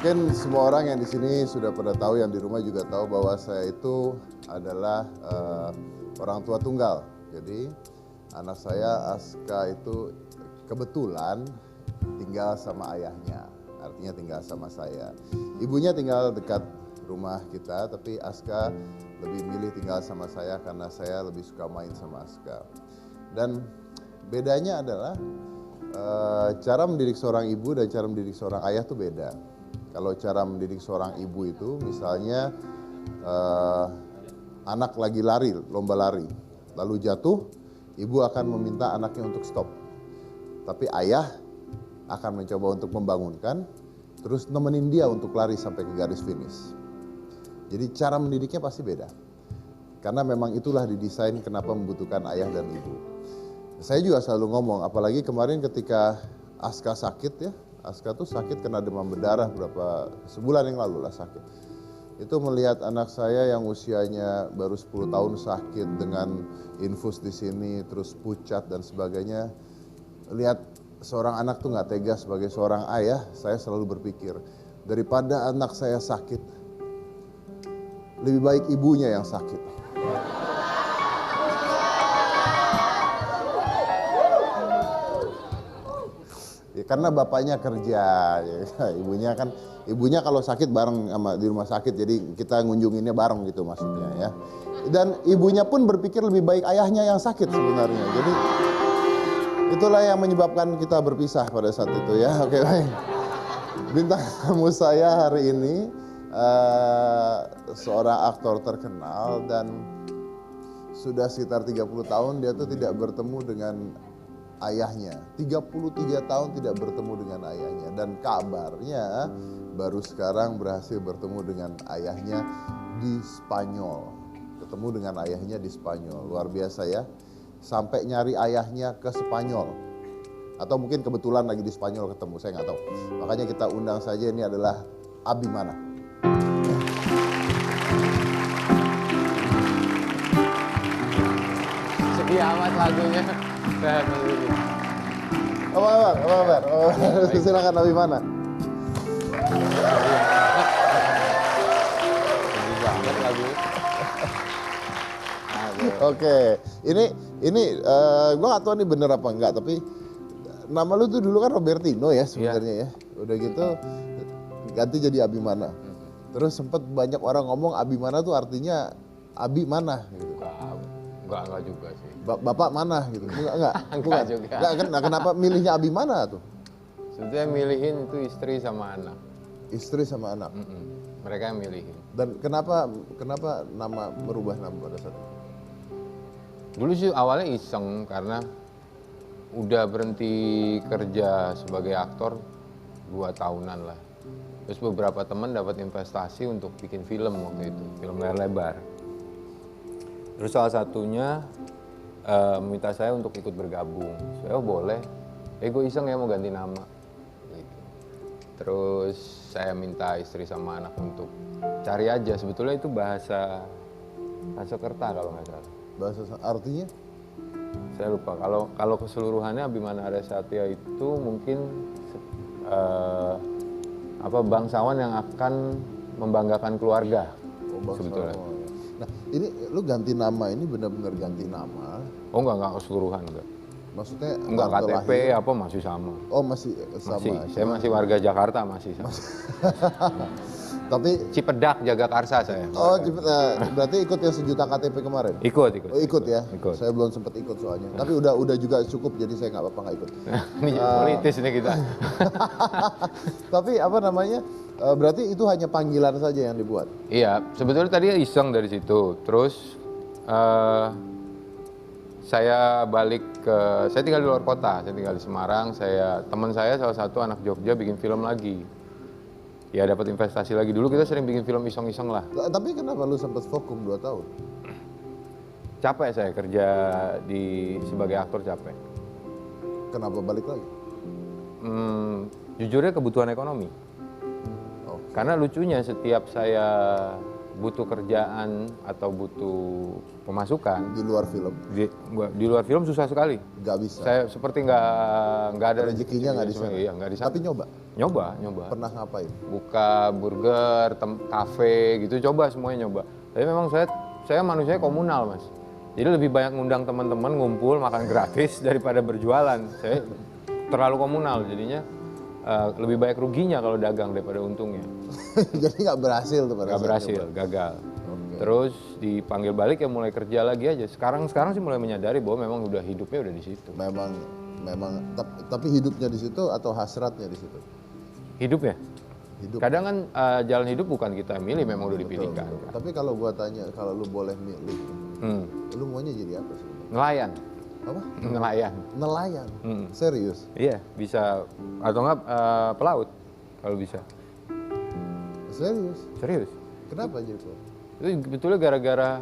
Mungkin semua orang yang di sini sudah pada tahu, yang di rumah juga tahu bahwa saya itu adalah orang tua tunggal. Jadi anak saya Aska itu kebetulan tinggal sama ayahnya, artinya tinggal sama saya. Ibunya tinggal dekat rumah kita, tapi Aska lebih milih tinggal sama saya karena saya lebih suka main sama Aska. Dan bedanya adalah cara mendidik seorang ibu dan cara mendidik seorang ayah itu beda. Kalau cara mendidik seorang ibu itu misalnya anak lagi lari, lomba lari, lalu jatuh, ibu akan meminta anaknya untuk stop. Tapi ayah akan mencoba untuk membangunkan, terus nemenin dia untuk lari sampai ke garis finish. Jadi cara mendidiknya pasti beda. Karena memang itulah didesain kenapa membutuhkan ayah dan ibu. Saya juga selalu ngomong, apalagi kemarin ketika Aska sakit ya, Aska tuh sakit kena demam berdarah sebulan yang lalu lah sakit. Itu melihat anak saya yang usianya baru 10 tahun sakit dengan infus di sini, terus pucat dan sebagainya. Lihat seorang anak tuh nggak tega sebagai seorang ayah, saya selalu berpikir, daripada anak saya sakit, lebih baik ibunya yang sakit. Ya, karena bapaknya kerja, ya, ibunya kalau sakit bareng sama di rumah sakit, jadi kita ngunjunginnya bareng gitu maksudnya ya. Dan ibunya pun berpikir lebih baik ayahnya yang sakit sebenarnya. Jadi itulah yang menyebabkan kita berpisah pada saat itu ya. Oke, baik. Bintang tamu saya hari ini seorang aktor terkenal dan sudah sekitar 30 tahun dia tuh tidak bertemu dengan ayahnya. 33 tahun tidak bertemu dengan ayahnya dan kabarnya baru sekarang berhasil bertemu dengan ayahnya di Spanyol. Ketemu dengan ayahnya di Spanyol. Luar biasa ya. Sampai nyari ayahnya ke Spanyol. Atau mungkin kebetulan lagi di Spanyol ketemu, saya nggak tahu. Makanya kita undang saja, ini adalah Abimana. Sepi amat lagunya. Apa kabar? Silakan Abimana. Sepi banget lagunya. Oke, ini gue gak tahu nih bener apa enggak, tapi nama lu tuh dulu kan Robertino ya sebenarnya ya. Udah gitu ganti jadi Abimana. Terus sempet banyak orang ngomong Abimana tuh artinya Abi mana gitu. Enggak juga sih. Bapak mana gitu. Enggak. Enggak juga. Nah, kenapa milihnya Abimana tuh? Sebetulnya milihin itu istri sama anak. Istri sama anak. Mereka yang milihin. Dan kenapa nama merubah nama pada saat itu? Dulu sih awalnya iseng karena udah berhenti kerja sebagai aktor 2 tahunan lah. Terus beberapa teman dapat investasi untuk bikin film waktu itu, film layar lebar. Terus salah satunya minta saya untuk ikut bergabung. Saya boleh, gue iseng ya mau ganti nama. Gitu. Terus saya minta istri sama anak untuk cari aja, sebetulnya itu bahasa Sanskerta kalau nggak salah. Bahasa artinya? Saya lupa. Kalau keseluruhannya Abimana Arya Satya itu mungkin bangsawan yang akan membanggakan keluarga. Sebetulnya. Nah, ini lu ganti nama ini benar-benar ganti nama? Oh enggak keseluruhan enggak. Maksudnya enggak KTP lahir. apa masih sama. Oh, masih sama. Saya masih warga Jakarta masih sama. Tapi Cipedak, Jagakarsa saya. Oh, berarti ikut yang 1 juta KTP kemarin? Ikut. Oh, ikut ya? Ikut. Saya belum sempat ikut soalnya. Tapi udah juga cukup, jadi saya nggak apa-apa nggak ikut. Ini politis nih kita. Tapi apa namanya? Berarti itu hanya panggilan saja yang dibuat? Iya, sebetulnya tadi iseng dari situ. Terus saya tinggal di luar kota, saya tinggal di Semarang. Teman saya salah satu anak Jogja bikin film lagi. Ya dapat investasi lagi. Dulu kita sering bikin film iseng-iseng lah. Tapi kenapa lu sempat vakum 2 tahun? Capek saya kerja sebagai aktor capek. Kenapa balik lagi? Jujurnya kebutuhan ekonomi. Karena lucunya setiap saya butuh kerjaan atau butuh pemasukan Di luar film, di luar film susah sekali. nggak bisa. Saya seperti nggak ada Rezekinya nggak di sana. Iya, nggak di sana. Tapi nyoba, Nyoba. pernah ngapain? Buka burger, kafe gitu, coba semuanya nyoba. Tapi memang saya manusia komunal, Mas. Jadi lebih banyak ngundang teman-teman ngumpul makan gratis daripada berjualan. Saya terlalu komunal, jadinya lebih banyak ruginya kalau dagang daripada untungnya. Jadi nggak berhasil tuh pada Nggak saat berhasil, nyoba. gagal. Oke. Terus dipanggil balik ya mulai kerja lagi aja. Sekarang sih mulai menyadari bahwa memang udah hidupnya udah di situ. Memang, tapi hidupnya di situ atau hasratnya di situ? Hidupnya. Hidup. Kadang kan jalan hidup bukan kita milih, memang udah dipilihkan. Betul. Tapi kalau gua tanya, kalau lu boleh milih, lu maunya jadi apa sih? Nelayan. Apa? Nelayan. Nelayan. Serius? Iya, bisa atau enggak pelaut kalau bisa. Serius? Serius. Kenapa jadi pelaut? Itu betulnya gara-gara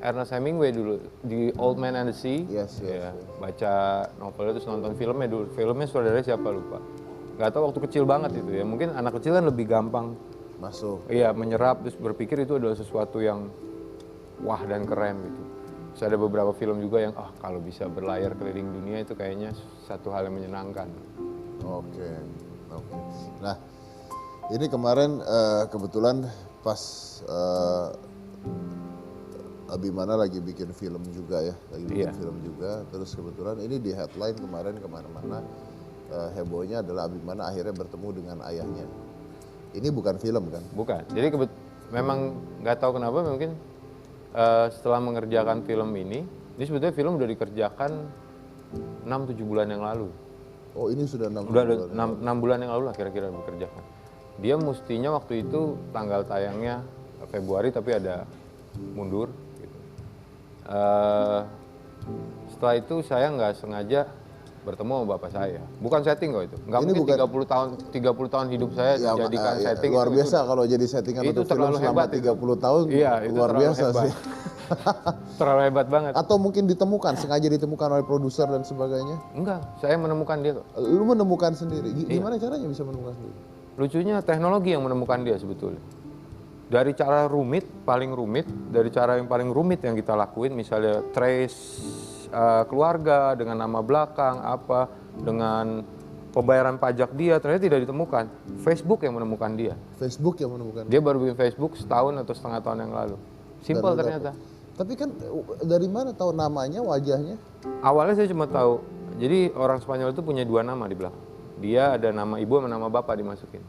Ernest Hemingway dulu di Old Man and the Sea. Yes. Baca novelnya terus nonton filmnya dulu. Filmnya sutradaranya siapa lupa. Nggak tahu, waktu kecil banget itu ya. Mungkin anak kecil kan lebih gampang Masuk. iya menyerap terus berpikir itu adalah sesuatu yang wah dan keren gitu. Terus ada beberapa film juga yang kalau bisa berlayar keliling dunia itu kayaknya satu hal yang menyenangkan. Oke. Nah, ini kemarin kebetulan pas Abimana lagi bikin film juga ya, film juga. Terus kebetulan ini di headline kemarin kemana-mana hebohnya adalah Abimana akhirnya bertemu dengan ayahnya. Ini bukan film kan? Bukan. Jadi memang nggak tahu kenapa mungkin setelah mengerjakan film ini sebetulnya film udah dikerjakan 6-7 bulan yang lalu. Oh, ini sudah 6 Udah bulan. 6 bulan yang lalu lah kira-kira dikerjakan. Dia mestinya waktu itu tanggal tayangnya Februari tapi ada mundur. Gitu. Setelah itu saya nggak sengaja bertemu sama bapak saya. Bukan setting kok itu. Nggak Ini mungkin bukan- 30 tahun hidup saya dijadikan setting. Luar itu biasa kalau jadi settingan itu untuk film terlalu selama hebat 30 tahun. Iya, itu luar terlalu biasa hebat. sih. Terlalu hebat banget. Atau mungkin ditemukan, sengaja ditemukan oleh produser dan sebagainya. Enggak, saya menemukan dia kok. Lu menemukan sendiri. Iya. Gimana caranya bisa menemukan sendiri? Lucunya teknologi yang menemukan dia sebetulnya. Dari cara paling rumit, dari cara yang paling rumit yang kita lakuin, misalnya trace keluarga dengan nama belakang, dengan pembayaran pajak dia, ternyata tidak ditemukan. Facebook yang menemukan dia. Facebook yang menemukan. Dia baru bikin Facebook setahun atau setengah tahun yang lalu. Simpel Dan ternyata. Tapi kan dari mana tahu namanya, wajahnya? Awalnya saya cuma tahu, jadi orang Spanyol itu punya 2 nama di belakang. Dia ada nama ibu sama nama bapak dimasukin.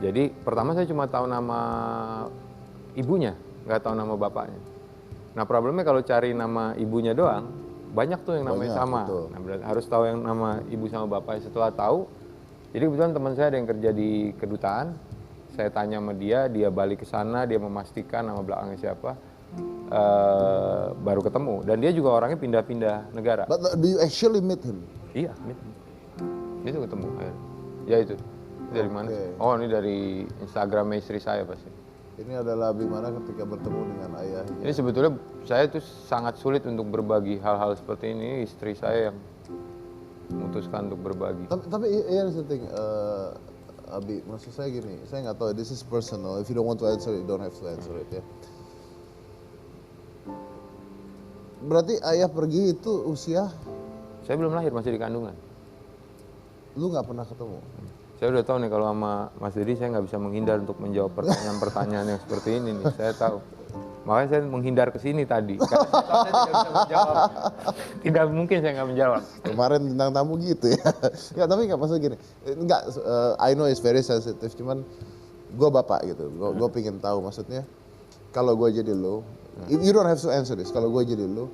Jadi pertama saya cuma tahu nama ibunya, nggak tahu nama bapaknya. Nah problemnya kalau cari nama ibunya doang, banyak tuh yang namanya Banyak, sama. betul. Nah berarti harus tahu yang nama ibu sama bapaknya. Setelah tahu, jadi kebetulan teman saya ada yang kerja di kedutaan, saya tanya sama dia balik ke sana, dia memastikan nama belakangnya siapa, baru ketemu. Dan dia juga orangnya pindah-pindah negara. But do you actually meet him? Iya, itu ketemu. Ya itu. Dari mana? Oke. Oh ini dari Instagram istri saya pasti. Ini adalah Abimana ketika bertemu dengan ayahnya. Ini sebetulnya saya tuh sangat sulit untuk berbagi hal-hal seperti ini. Istri saya yang memutuskan untuk berbagi. Tapi here's the thing, Abi, maksud saya gini, saya nggak tahu, this is personal. If you don't want to answer it, you don't have to answer it ya. Berarti ayah pergi itu usia, Saya belum lahir, masih di kandungan. lu nggak pernah ketemu? Saya udah tahu nih kalau sama Mas Dedi saya nggak bisa menghindar untuk menjawab pertanyaan-pertanyaan yang seperti ini nih. Saya tahu. Makanya saya menghindar ke sini tadi. Karena saya tahu saya tidak bisa menjawab. Tidak mungkin saya nggak menjawab. Kemarin bintang tamu gitu ya. Nggak, tapi nggak maksud gini. Nggak, I know it's very sensitive, cuman gue bapak gitu. Gue pengen tahu maksudnya. Kalau gue jadi lo, you don't have to answer this. Kalau gue jadi lo,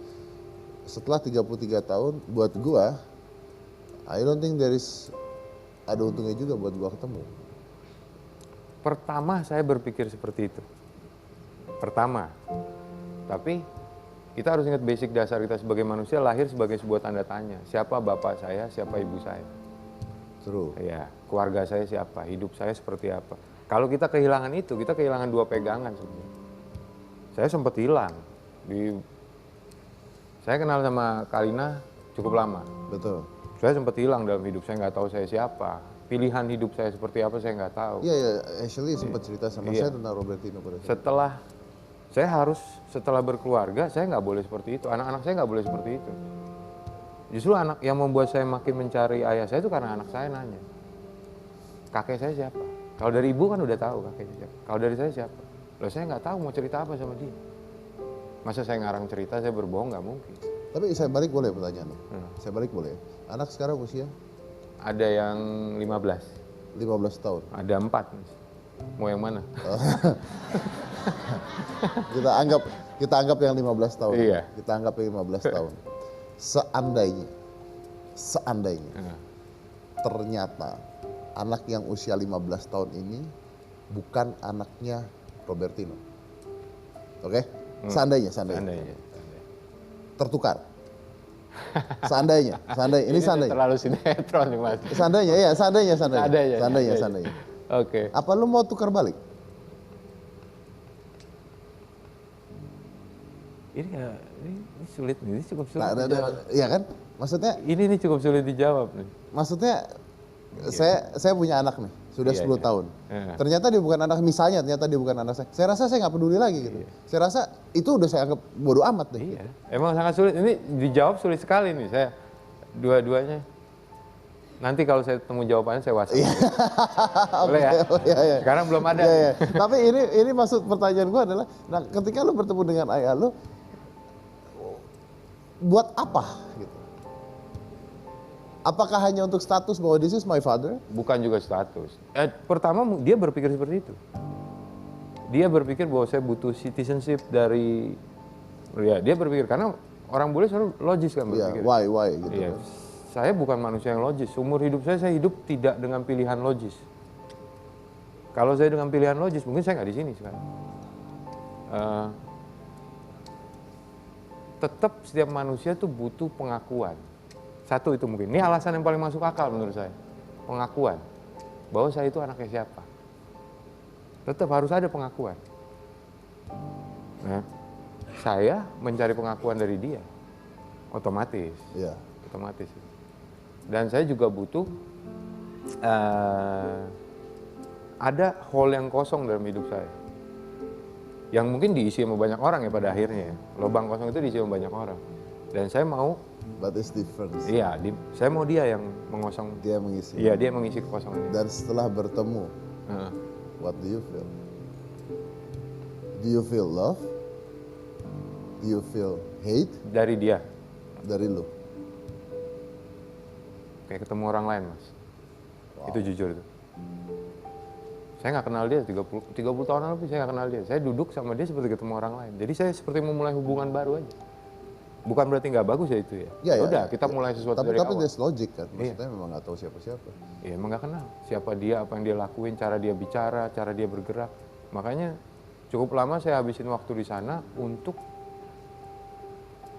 setelah 33 tahun, buat gue, I don't think ada untungnya juga buat gue ketemu. Pertama saya berpikir seperti itu. Pertama. Tapi kita harus ingat basic dasar kita sebagai manusia lahir sebagai sebuah tanda tanya. Siapa bapak saya, siapa ibu saya? True. Ya, keluarga saya siapa, hidup saya seperti apa. Kalau kita kehilangan itu, kita kehilangan 2 pegangan sebenarnya. Saya sempat hilang. Saya kenal sama Kalina cukup lama. Betul. Saya sempat hilang dalam hidup, saya nggak tahu saya siapa. pilihan hidup saya seperti apa saya nggak tahu. Iya, ya, actually sempat cerita sama Iya. saya tentang Robertino pada saat. Setelah berkeluarga, saya nggak boleh seperti itu. Anak-anak saya nggak boleh seperti itu. Justru anak yang membuat saya makin mencari ayah saya itu karena anak saya nanya, kakek saya siapa? Kalau dari ibu kan udah tahu kakeknya siapa. Kalau dari saya siapa? Loh saya nggak tahu mau cerita apa sama dia. Masa saya ngarang cerita, saya berbohong nggak mungkin. Tapi saya balik boleh pertanyaan? Hmm. Saya balik boleh? Anak sekarang usia Ada yang 15, 15 tahun. ada 4. Mau yang mana? Kita anggap yang 15 tahun. Iya. Kita anggap yang 15 tahun. Seandainya Nah, ternyata anak yang usia 15 tahun ini bukan anaknya Robertino. Oke? Seandainya. seandainya. Tertukar. Seandainya. Ini seandainya. Terlalu sinetron nih mas. Seandainya. Oke. Apa lu mau tukar balik? Ini sulit nih, ini cukup sulit. Iya kan? Maksudnya Ini cukup sulit dijawab nih. saya punya anak nih, sudah Iya, 10 iya. tahun. Iya. Ternyata dia bukan anak, misalnya ternyata dia bukan anak saya. Saya rasa saya nggak peduli lagi gitu. Saya rasa itu udah saya anggap bodoh amat deh. Iya, emang sangat sulit. Ini dijawab sulit sekali nih saya. Dua-duanya. Nanti kalau saya temu jawabannya saya WhatsApp. Boleh ya? Iya. Sekarang belum ada. Iya. Tapi ini maksud pertanyaan gua adalah, nah ketika lu bertemu dengan ayah lu, buat apa gitu? Apakah hanya untuk status bahwa this is my father? Bukan juga status. Pertama dia berpikir seperti itu. Dia berpikir bahwa saya butuh citizenship dari, ya dia berpikir karena orang bule selalu logis kan Iya, berpikir. why gitu. Iya. Kan? Saya bukan manusia yang logis. Seumur hidup saya hidup tidak dengan pilihan logis. Kalau saya dengan pilihan logis, mungkin saya nggak di sini sekarang. Tetap setiap manusia tuh butuh pengakuan. Satu itu mungkin. Ini alasan yang paling masuk akal menurut saya. Pengakuan. Bahwa saya itu anaknya siapa. Tetap harus ada pengakuan. Nah, saya mencari pengakuan dari dia. Otomatis. Iya. Otomatis. Dan saya juga butuh ada hole yang kosong dalam hidup saya. Yang mungkin diisi sama banyak orang ya pada akhirnya. Lubang kosong itu diisi sama banyak orang. Dan saya mau, But it's different. iya, saya mau dia yang mengosong. Dia mengisi. Iya, dia mengisi kekosongan itu. Dan setelah bertemu, Heeh. what do you feel? Do you feel love? Do you feel hate Dari dia, dari lu? kayak ketemu orang lain mas. Itu jujur itu. Saya nggak kenal dia 30 tahun lebih, saya nggak kenal dia. Saya duduk sama dia seperti ketemu orang lain. Jadi saya seperti memulai hubungan baru aja. Bukan berarti nggak bagus ya itu ya. Ya, ya. Udah, kita mulai sesuatu Tapi dari awal. there's logic kan, maksudnya memang nggak tahu siapa-siapa. Ya emang nggak kenal siapa dia, apa yang dia lakuin, cara dia bicara, cara dia bergerak. Makanya cukup lama saya habisin waktu di sana untuk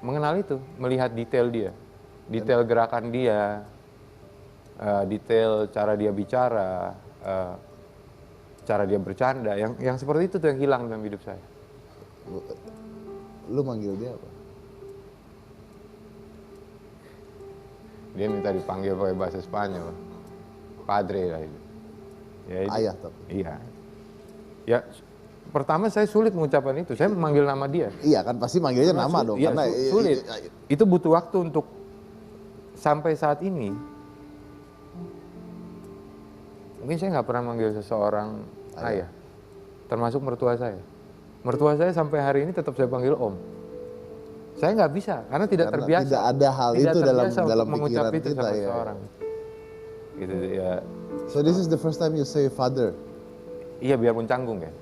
mengenal itu, melihat detail dia, detail gerakan dia, detail cara dia bicara, cara dia bercanda. Yang seperti itu tuh yang hilang dalam hidup saya. Lu manggil dia apa? Dia minta dipanggil pakai bahasa Spanyol, padre lah itu. Ya, itu. Ayah tapi. Iya. Ya, pertama saya sulit mengucapkan itu. Saya memanggil nama dia. Iya kan pasti manggilnya nama dong. Iya, Karena sulit. Itu butuh waktu untuk sampai saat ini. Mungkin saya nggak pernah manggil seseorang ayah. Termasuk mertua saya. Mertua saya sampai hari ini tetap saya panggil om. Saya nggak bisa karena tidak terbiasa. Tidak ada hal Tidak itu dalam terbiasa untuk mengucap pikiran itu kita sama ya. seseorang. Gitu ya. So this is the first time you say father. Iya, biarpun canggung ya.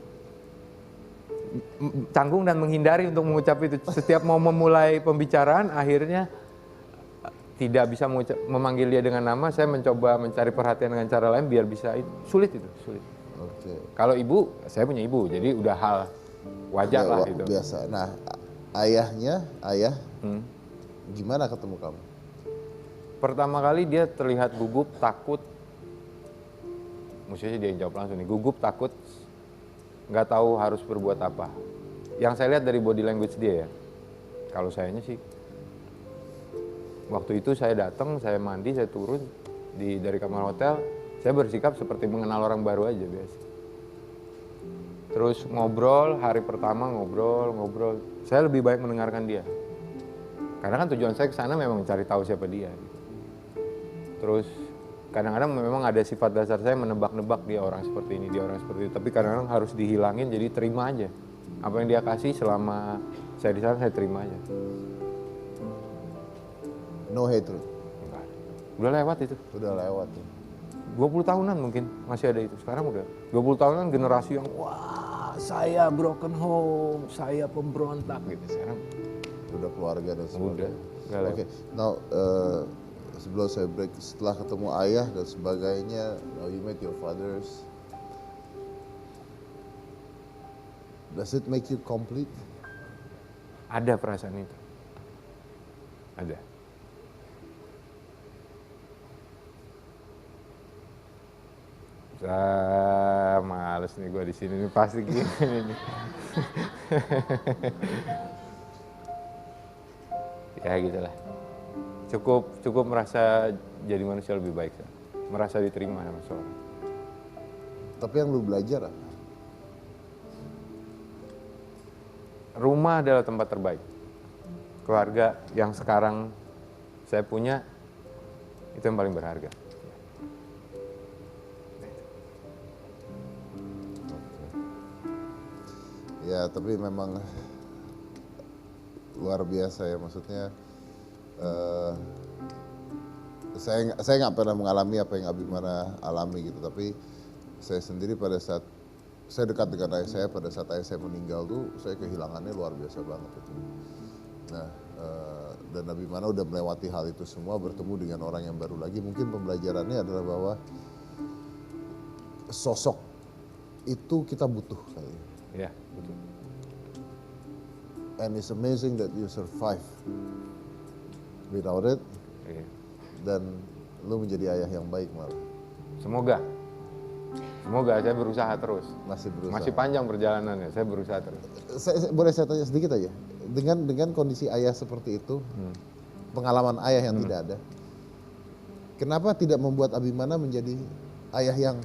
Canggung dan menghindari untuk mengucap itu. Setiap mau memulai pembicaraan, akhirnya tidak bisa memanggil dia dengan nama. Saya mencoba mencari perhatian dengan cara lain biar bisa. Sulit itu, sulit. Oke. Kalau ibu, saya punya ibu, jadi udah hal wajar lah itu. Biasa. Nah, ayah gimana ketemu kamu? Pertama kali dia terlihat gugup, takut. Mestinya dia yang jawab langsung nih, gugup, takut, nggak tahu harus berbuat apa. Yang saya lihat dari body language dia ya, kalau sayanya sih, waktu itu saya datang, saya mandi, saya turun dari kamar hotel, Saya bersikap seperti mengenal orang baru aja biasa. Terus ngobrol, hari pertama ngobrol. Saya lebih baik mendengarkan dia. Karena kan tujuan saya ke sana memang mencari tahu siapa dia. Gitu. Terus kadang-kadang memang ada sifat dasar saya menebak-nebak dia orang seperti ini, dia orang seperti itu. Tapi kadang-kadang harus dihilangin, jadi terima aja. Apa yang dia kasih selama saya di sana saya terima aja. No hatred. Enggak. Udah lewat itu. Udah lewat ya. 20 tahunan mungkin masih ada itu. Sekarang udah 20 tahunan generasi yang wah saya broken home, saya pemberontak gitu. Sekarang Udah keluarga dan sebagainya. udah. Oke, now sebelum saya break, setelah ketemu ayah dan sebagainya, now you met your fathers. Does it make you complete? Ada perasaan itu. Ada. Males nih gue di sini nih pasti gini nih. Ya gitulah. Cukup merasa jadi manusia lebih baik, merasa diterima sama seorang. Tapi yang lu belajar apa? Rumah adalah tempat terbaik. Keluarga yang sekarang saya punya itu yang paling berharga. Ya, tapi memang luar biasa ya, maksudnya saya nggak pernah mengalami apa yang Abimana alami gitu, tapi saya sendiri pada saat saya dekat dengan ayah saya, pada saat ayah saya meninggal tuh saya kehilangannya luar biasa banget itu. Nah, dan Abimana udah melewati hal itu semua, bertemu dengan orang yang baru lagi. Mungkin pembelajarannya adalah bahwa sosok itu kita butuh kali. Ya, betul. And it's amazing that you survive without it. Iya. Dan lu menjadi ayah yang baik malah. Semoga saya berusaha terus. Masih berusaha. Masih panjang perjalanannya, saya berusaha terus. Boleh saya tanya sedikit aja? Dengan kondisi ayah seperti itu, pengalaman ayah yang tidak ada, kenapa tidak membuat Abimana menjadi ayah yang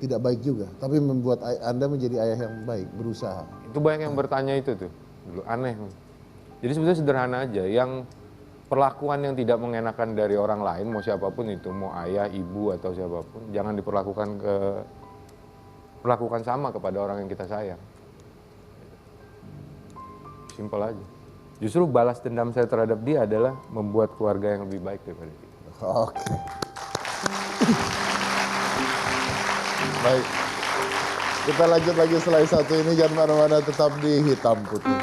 tidak baik juga, tapi membuat Anda menjadi ayah yang baik, berusaha? Itu banyak yang bertanya itu tuh, dulu aneh. Jadi sebetulnya sederhana aja, yang perlakuan yang tidak mengenakan dari orang lain, mau siapapun itu, mau ayah, ibu atau siapapun, jangan perlakukan sama kepada orang yang kita sayang. Simpel aja. Justru balas dendam saya terhadap dia adalah membuat keluarga yang lebih baik daripada dia. Oke. Baik. Kita lanjut lagi setelah satu ini, jangan mana-mana, tetap di Hitam Putih.